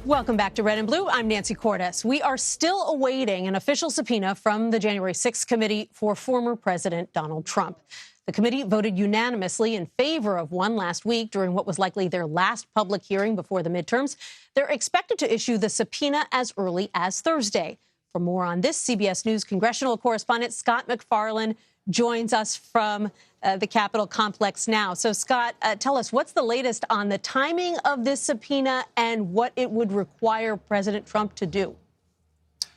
Welcome back to Red and Blue. I'm Nancy Cordes. We are still awaiting an official subpoena from the January 6th committee for former President Donald Trump. The committee voted unanimously in favor of one last week during what was likely their last public hearing before the midterms. They're expected to issue the subpoena as early as Thursday. For more on this, CBS News congressional correspondent Scott MacFarlane joins us from the Capitol complex now. So, Scott, tell us, what's the latest on the timing of this subpoena and what it would require President Trump to do?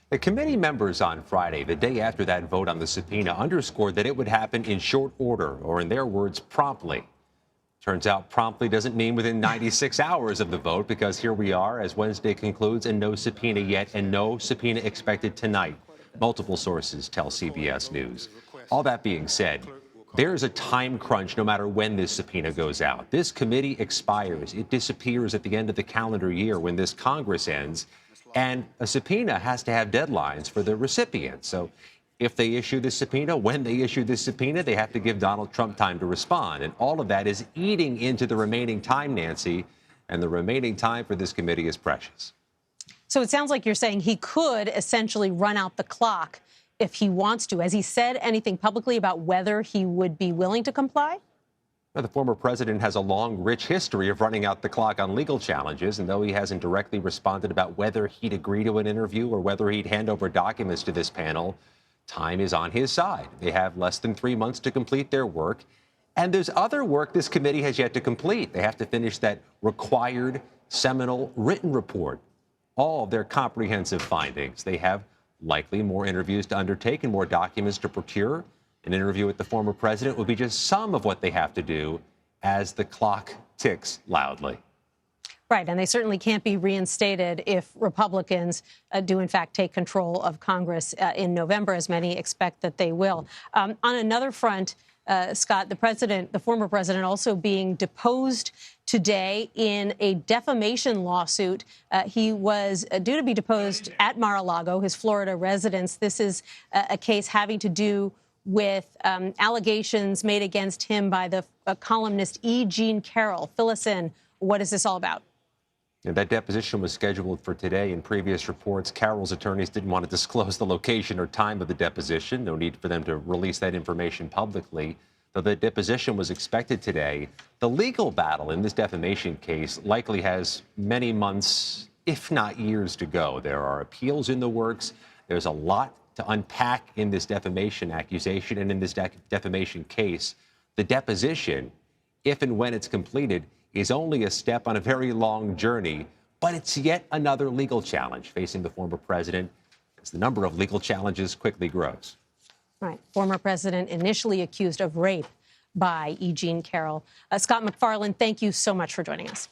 The committee members on Friday, the day after that vote on the subpoena, underscored that it would happen in short order, or in their words, promptly. Turns out promptly doesn't mean within 96 hours of the vote, because here we are as Wednesday concludes and no subpoena yet, and no subpoena expected tonight. Multiple sources tell CBS News. All that being said, there's a time crunch no matter when this subpoena goes out. This committee expires. It disappears at the end of the calendar year when this Congress ends. And a subpoena has to have deadlines for the recipient. So if they issue this subpoena, when they issue this subpoena, they have to give Donald Trump time to respond. And all of that is eating into the remaining time, Nancy. And the remaining time for this committee is precious. So it sounds like you're saying he could essentially run out the clock if he wants to. Has he said anything publicly about whether he would be willing to comply? Well, the former president has a long, rich history of running out the clock on legal challenges, and though he hasn't directly responded about whether he'd agree to an interview or whether he'd hand over documents to this panel, time is on his side. They have less than 3 months to complete their work, and there's other work this committee has yet to complete. They have to finish that required seminal written report, all of their comprehensive findings. They have likely more interviews to undertake and more documents to procure. An interview with the former president would be just some of what they have to do as the clock ticks loudly. Right, and they certainly can't be reinstated if Republicans do, in fact, take control of Congress in November, as many expect that they will. On another front, Scott, the former president, also being deposed today in a defamation lawsuit. He was due to be deposed at Mar-a-Lago, his Florida residence. This is a case having to do with allegations made against him by the columnist E. Jean Carroll. Fill us in. What is this all about? And that deposition was scheduled for today. In previous reports, Carroll's attorneys didn't want to disclose the location or time of the deposition. No need for them to release that information publicly. Though the deposition was expected today, the legal battle in this defamation case likely has many months, if not years, to go. There are appeals in the works. There's a lot to unpack in this defamation accusation and in this defamation case. The deposition, if and when it's completed, is only a step on a very long journey, but it's yet another legal challenge facing the former president as the number of legal challenges quickly grows. Right. Former president initially accused of rape by E. Jean Carroll. Scott MacFarlane, thank you so much for joining us.